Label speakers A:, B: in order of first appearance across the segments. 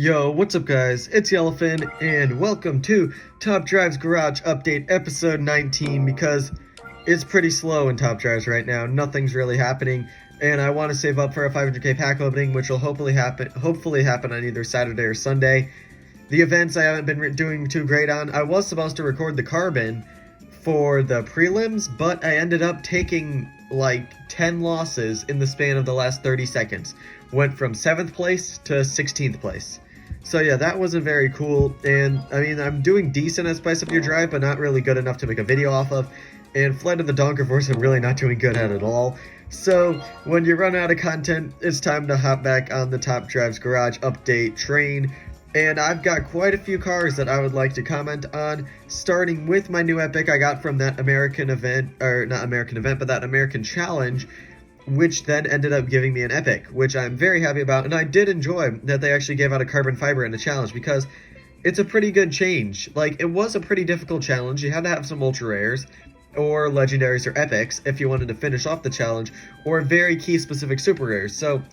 A: Yo, what's up guys? It's Yellowfin, and welcome to Top Drive's Garage Update episode 19, because it's pretty slow in Top Drives right now. Nothing's really happening, and I want to save up for a 500k pack opening, which will hopefully happen on either Saturday or Sunday. The events I haven't been doing too great on. I was supposed to record the carbon for the prelims, but I ended up taking like 10 losses in the span of the last 30 seconds. Went from 7th place to 16th place. So yeah, that wasn't very cool, and I mean, I'm doing decent at Spice Up Your Drive, but not really good enough to make a video off of, and Flight of the Donkerverse I'm really not doing good at all. So, when you run out of content, it's time to hop back on the Top Drive's Garage Update train, and I've got quite a few cars that I would like to comment on, starting with my new Epic I got from that American event, or not American event, but that American challenge, which then ended up giving me an Epic, which I'm very happy about, and I did enjoy that they actually gave out a carbon fiber in the challenge, because it's a pretty good change. Like, it was a pretty difficult challenge. You had to have some ultra rares, or legendaries or epics, if you wanted to finish off the challenge, or very key specific super rares, so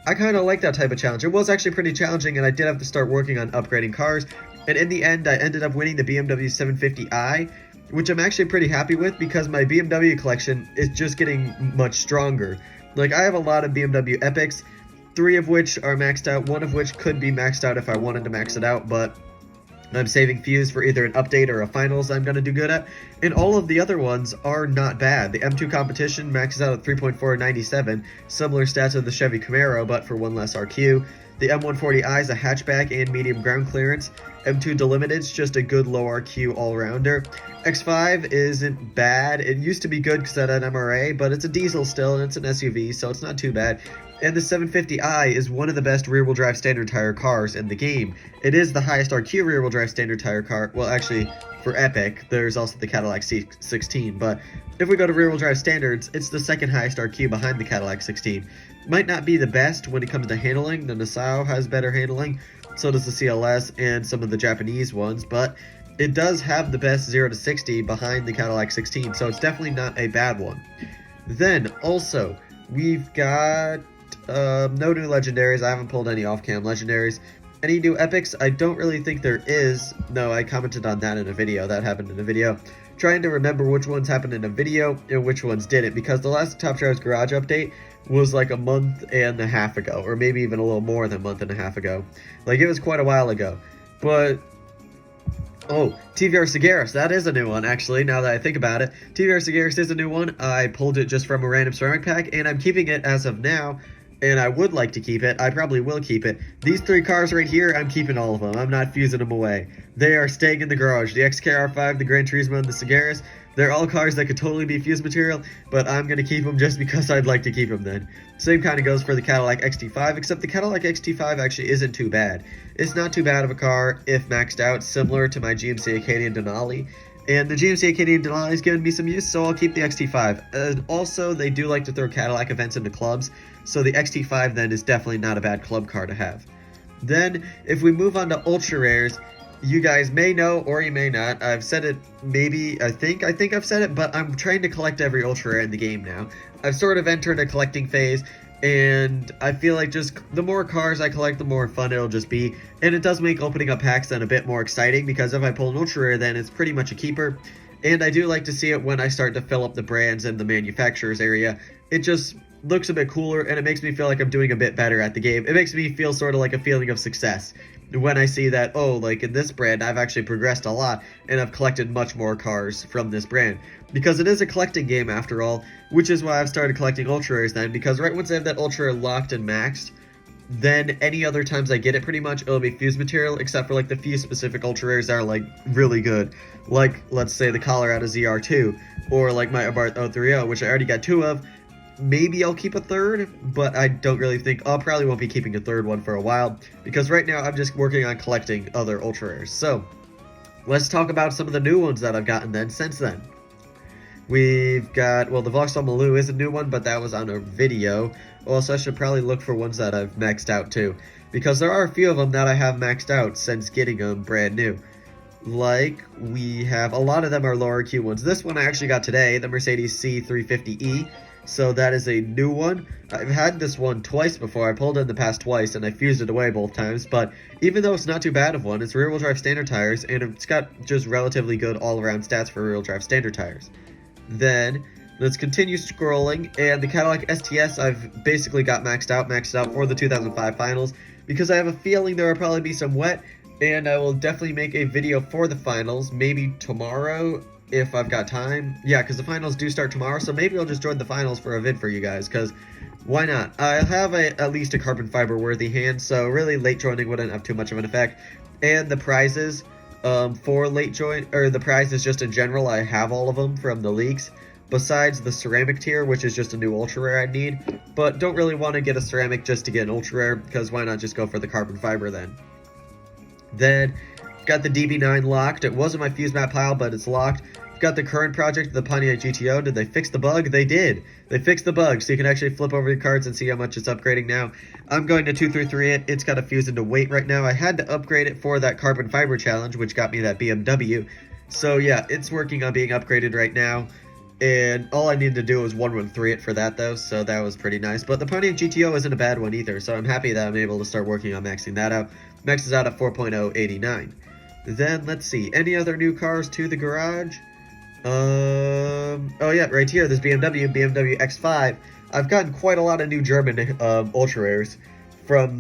A: I kind of like that type of challenge. It was actually pretty challenging, and I did have to start working on upgrading cars, and in the end, I ended up winning the BMW 750i, which I'm actually pretty happy with, because my BMW collection is just getting much stronger. Like, I have a lot of BMW epics, 3 of which are maxed out, 1 of which could be maxed out if I wanted to max it out, but I'm saving fuse for either an update or a finals I'm going to do good at, and all of the other ones are not bad. The M2 competition maxes out at 3.497, similar stats of the Chevy Camaro, but for 1 less RQ. The M140i is a hatchback and medium ground clearance. M2 Delimited's just a good low RQ all-rounder. X5 isn't bad. It used to be good because it had an MRA, but it's a diesel still, and it's an SUV, so it's not too bad. And the 750i is one of the best rear-wheel drive standard tire cars in the game. It is the highest RQ rear-wheel drive standard tire car. Well, actually, for Epic, there's also the Cadillac Sts, but if we go to rear-wheel drive standards, it's the second highest RQ behind the Cadillac 16. Might not be the best when it comes to handling. The Nassau has better handling, so does the CLS and some of the Japanese ones, but it does have the best 0 to 60 behind the Cadillac 16, so it's definitely not a bad one. Then, also, we've got no new legendaries. I haven't pulled any off-cam legendaries. Any new epics? I don't really think there is. No, I commented on that in a video. That happened in a video. Trying to remember which ones happened in a video and which ones didn't, because the last Top Drive's Garage update was like a month and a half ago, or maybe even a little more than a month and a half ago. Like, it was quite a while ago. But oh, Jaguar Xjr, that is a new one, actually, now that I think about it. Jaguar Xjr is a new one. I pulled it just from a random ceramic pack, and I'm keeping it as of now, and I would like to keep it. I probably will keep it. These 3 cars right here, I'm keeping all of them. I'm not fusing them away. They are staying in the garage. The XKR5, the Gran Turismo, and the Xjrs, they're all cars that could totally be fuse material, but I'm going to keep them just because I'd like to keep them then. Same kind of goes for the Cadillac XT5, except the Cadillac XT5 actually isn't too bad. It's not too bad of a car if maxed out, similar to my GMC Acadian Denali. And the GMC Acadian Denali is giving me some use, so I'll keep the XT5. And also, they do like to throw Cadillac events into clubs, so the XT5 then is definitely not a bad club car to have. Then, if we move on to ultra rares, you guys may know, or you may not. I've said it, maybe, I think I've said it, but I'm trying to collect every ultra rare in the game now. I've sort of entered a collecting phase, and I feel like just the more cars I collect, the more fun it'll just be. And it does make opening up packs then a bit more exciting, because if I pull an ultra rare, then it's pretty much a keeper. And I do like to see it when I start to fill up the brands and the manufacturers area. It just looks a bit cooler, and it makes me feel like I'm doing a bit better at the game. It makes me feel sort of like a feeling of success when I see that, oh, like in this brand, I've actually progressed a lot, and I've collected much more cars from this brand. Because it is a collecting game after all, which is why I've started collecting ultra rares then, because right once I have that ultra rare locked and maxed, then any other times I get it, pretty much, it'll be fuse material, except for like the few specific ultra rares that are like really good. Like, let's say the Colorado ZR2, or like my Abarth 030, which I already got 2 of. Maybe I'll keep a 3rd, but I don't really think, I probably won't be keeping a 3rd one for a while, because right now I'm just working on collecting other ultra rares. So, let's talk about some of the new ones that I've gotten then since then. We've got, well, the Vauxhall Maloo is a new one, but that was on a video. Also, I should probably look for ones that I've maxed out too, because there are a few of them that I have maxed out since getting them brand new. Like, we have, a lot of them are lower Q ones. This one I actually got today, the Mercedes C350E. So that is a new one. I've had this one twice before. I pulled it in the past twice, and I fused it away both times. But even though it's not too bad of one, it's rear-wheel drive standard tires, and it's got just relatively good all-around stats for rear-wheel drive standard tires. Then let's continue scrolling, and the Cadillac Sts I've basically got maxed out for the 2005 finals, because I have a feeling there will probably be some wet, and I will definitely make a video for the finals, maybe tomorrow if I've got time. Yeah, because the finals do start tomorrow, so maybe I'll just join the finals for a vid for you guys, because why not? I have at least a carbon fiber worthy hand, so really late joining wouldn't have too much of an effect. And the prizes for late join, or the prizes just in general, I have all of them from the leaks, besides the ceramic tier, which is just a new ultra rare I'd need, but don't really want to get a ceramic just to get an ultra rare, because why not just go for the carbon fiber then? Then got the DB9 locked. It wasn't my fuse map pile, but it's locked. Got the current project, the Pontiac GTO. Did they fix the bug? They did. They fixed the bug, so you can actually flip over your cards and see how much it's upgrading now. I'm going to 233 it. It's got a fuse into weight right now. I had to upgrade it for that carbon fiber challenge, which got me that BMW. So yeah, it's working on being upgraded right now. And all I needed to do was 113 it for that though, so that was pretty nice. But the Pontiac GTO isn't a bad one either, so I'm happy that I'm able to start working on maxing that out. Maxes out at 4.089. Then let's see, any other new cars to the garage? Oh yeah, right here, this BMW X5. I've gotten quite a lot of new German ultra rares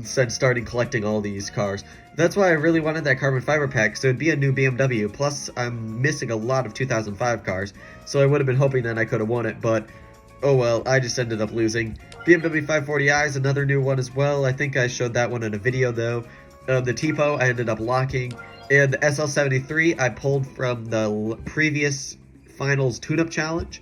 A: since starting collecting all these cars. That's why I really wanted that carbon fiber pack, so it'd be a new BMW. Plus, I'm missing a lot of 2005 cars, so I would have been hoping that I could have won it, but oh well, I just ended up losing. BMW 540i is another new one as well. I think I showed that one in a video though. The Tipo I ended up locking, and the SL73 I pulled from the previous finals tune-up challenge,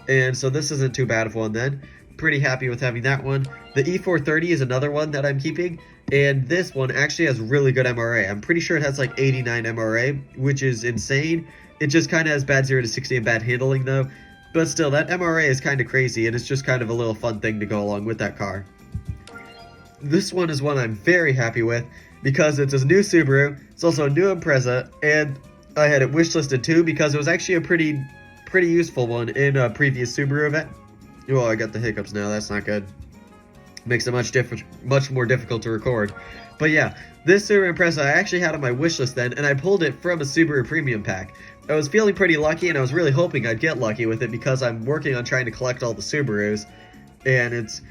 A: and so this isn't too bad of one then. Pretty happy with having that one. The E430 is another one that I'm keeping, and this one actually has really good MRA. I'm pretty sure it has like 89 MRA, which is insane. It just kind of has bad 0 to 60 and bad handling though, but still, that MRA is kind of crazy, and it's just kind of a little fun thing to go along with that car. This one is one I'm very happy with, because it's a new Subaru, it's also a new Impreza, and I had it wishlisted too, because it was actually a pretty useful one in a previous Subaru event. Oh, I got the hiccups now, that's not good. Makes it much more difficult to record. But yeah, this Subaru Impreza I actually had on my wishlist then, and I pulled it from a Subaru Premium Pack. I was feeling pretty lucky, and I was really hoping I'd get lucky with it, because I'm working on trying to collect all the Subarus, and it's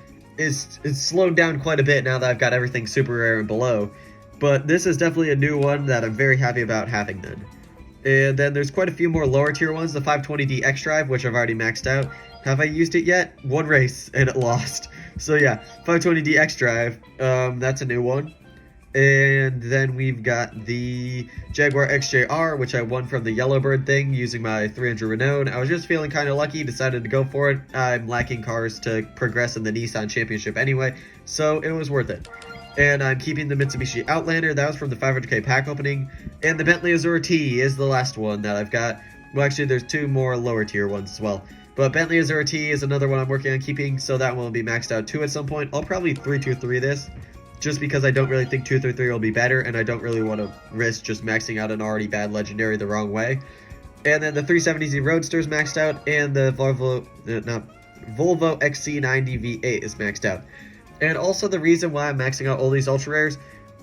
A: slowed down quite a bit now that I've got everything super rare and below. But this is definitely a new one that I'm very happy about having then. And then there's quite a few more lower tier ones. The 520D X-Drive, which I've already maxed out. Have I used it yet? One race, and it lost. So yeah, 520D X-Drive, that's a new one. And then we've got the Jaguar Xjr, which I won from the Yellowbird thing using my 300 Renault. I was just feeling kind of lucky, decided to go for it. I'm lacking cars to progress in the Nissan Championship anyway, so it was worth it. And I'm keeping the Mitsubishi Outlander. That was from the 500k pack opening. And the Bentley Azure T is the last one that I've got. Well, actually, there's two more lower tier ones as well. But Bentley Azure T is another one I'm working on keeping, so that one will be maxed out too at some point. I'll probably 323 this, just because I don't really think 233 will be better, and I don't really want to risk just maxing out an already bad legendary the wrong way. And then the 370Z Roadster is maxed out, and the Volvo XC90 V8 is maxed out. And also the reason why I'm maxing out all these ultra rares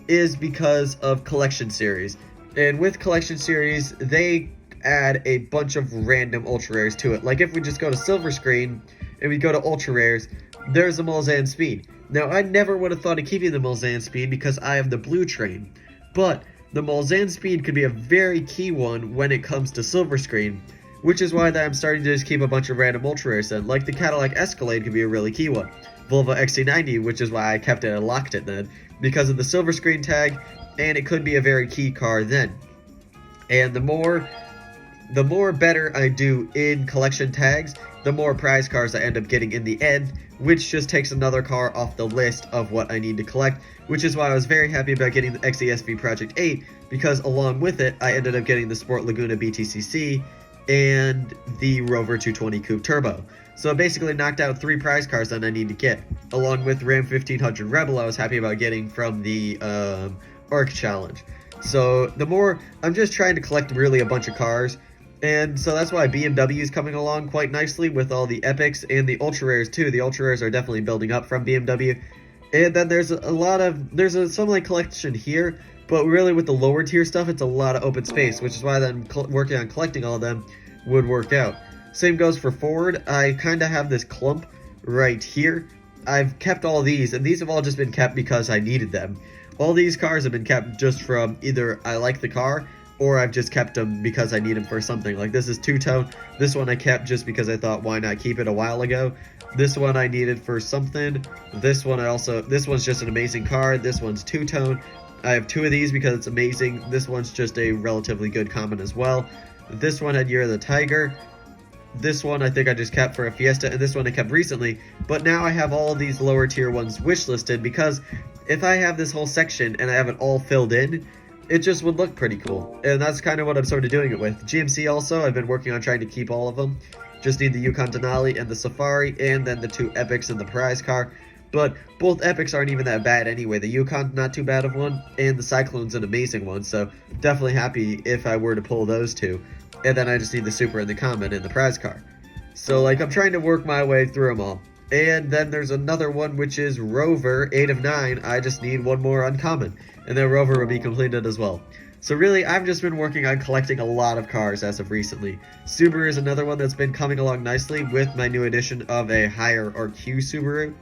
A: is because of collection series. And with collection series, they add a bunch of random ultra rares to it. Like if we just go to silver screen and we go to ultra rares, there's a Mulsanne Speed. Now I never would have thought of keeping the Mulsanne Speed because I have the blue train, but the Mulsanne Speed could be a very key one when it comes to silver screen, which is why I'm starting to just keep a bunch of random ultra rares then. Like the Cadillac Escalade could be a really key one. Volvo XC90, which is why I kept it and locked it then, because of the silver screen tag, and it could be a very key car then. And the more better I do in collection tags, the more prize cars I end up getting in the end, which just takes another car off the list of what I need to collect, which is why I was very happy about getting the XESV Project 8, because along with it, I ended up getting the Sport Laguna BTCC and the Rover 220 Coupe Turbo. So it basically knocked out 3 prize cars that I need to get, along with Ram 1500 Rebel I was happy about getting from the ARC challenge. So the more, I'm just trying to collect really a bunch of cars, And so that's why BMW is coming along quite nicely with all the epics and the ultra rares too. The ultra rares are definitely building up from BMW. And then there's some like collection here, but really with the lower tier stuff, it's a lot of open space, which is why then working on collecting all of them would work out. Same goes for Ford. I kind of have this clump right here. I've kept all these, and these have all just been kept because I needed them. All these cars have been kept just from either I like the car, or I've just kept them because I need them for something. Like this is two-tone. This one I kept just because I thought, why not keep it a while ago. This one I needed for something. This one's just an amazing car. This one's two-tone. I have two of these because it's amazing. This one's just a relatively good common as well. This one had Year of the Tiger. This one I think I just kept for a Fiesta, and this one I kept recently. But now I have all these lower tier ones wish listed because if I have this whole section and I have it all filled in, it just would look pretty cool. And that's kind of what I'm sort of doing it with. GMC also, I've been working on trying to keep all of them. Just need the Yukon Denali and the Safari, and then the two epics and the prize car. But both epics aren't even that bad anyway. The Yukon's not too bad of one, and the Cyclone's an amazing one. So definitely happy if I were to pull those two. And then I just need the Super and the Common and the prize car. So like I'm trying to work my way through them all. And then there's another one, which is Rover, 8 of 9. I just need one more uncommon, and then Rover will be completed as well. So really, I've just been working on collecting a lot of cars as of recently. Subaru is another one that's been coming along nicely with my new addition of a higher RQ Subaru.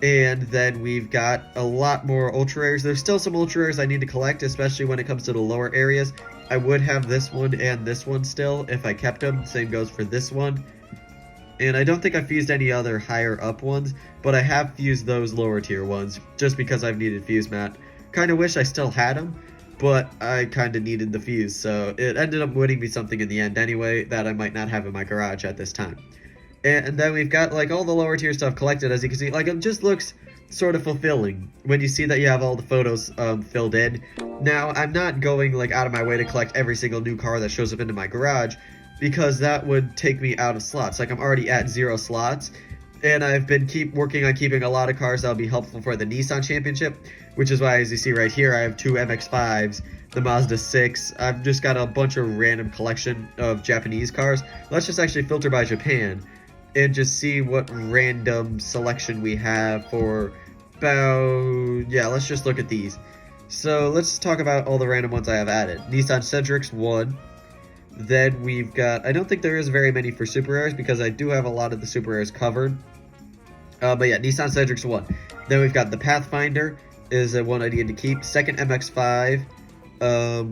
A: And then we've got a lot more ultra rares. There's still some ultra rares I need to collect, especially when it comes to the lower areas. I would have this one and this one still if I kept them. Same goes for this one. And I don't think I've fused any other higher up ones, but I have fused those lower tier ones just because I've needed fuse mat. Kind of wish I still had them, but I kind of needed the fuse, so it ended up winning me something in the end anyway that I might not have in my garage at this time. And then we've got like all the lower tier stuff collected, as you can see. Like it just looks sort of fulfilling when you see that you have all the photos filled in. Now I'm not going like out of my way to collect every single new car that shows up into my garage, because that would take me out of slots. Like I'm already at 0 slots, and I've been working on keeping a lot of cars that'll be helpful for the Nissan Championship, which is why, as you see right here, I have 2 MX-5s, the Mazda 6. I've just got a bunch of random collection of Japanese cars. Let's just actually filter by Japan and just see what random selection we have for let's just look at these. So let's talk about all the random ones I have added. Nissan Cedric's 1. Then we've got, I don't think there is very many for Super Rares because I do have a lot of the Super Rares covered. But yeah, Nissan Cedric's 1. Then we've got the Pathfinder is a one I need to keep. Second MX-5.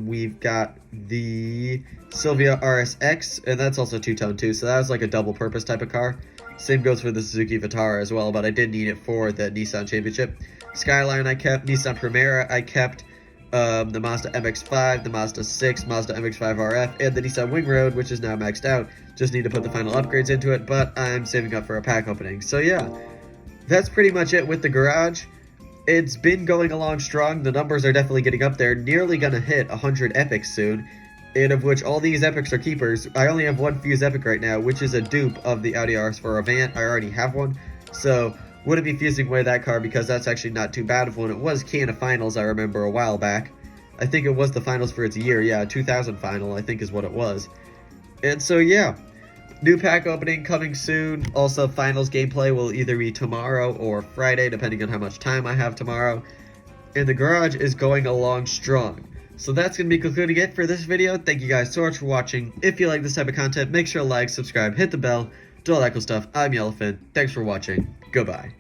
A: We've got the Silvia RSX, and that's also two-tone too, so that was like a double purpose type of car. Same goes for the Suzuki Vitara as well, but I did need it for the Nissan Championship. Skyline I kept, Nissan Primera I kept, the Mazda MX-5, the Mazda 6, Mazda MX-5 RF, and the Nissan Wing Road, which is now maxed out. Just need to put the final upgrades into it, but I'm saving up for a pack opening. So yeah, that's pretty much it with the garage. It's been going along strong. The numbers are definitely getting up there. Nearly gonna hit 100 epics soon, and of which all these epics are keepers. I only have one fused epic right now, which is a dupe of the Audi RS4 Avant. I already have one, so wouldn't be fusing away that car because that's actually not too bad of one. It was Canada Finals, I remember, a while back. I think it was the finals for its year. Yeah, 2000 final, I think is what it was. And so yeah, new pack opening coming soon. Also, finals gameplay will either be tomorrow or Friday, depending on how much time I have tomorrow. And the garage is going along strong. So that's going to be concluding it for this video. Thank you guys so much for watching. If you like this type of content, make sure to like, subscribe, hit the bell, do all that cool stuff. I'm Yellowfin. Thanks for watching. Goodbye.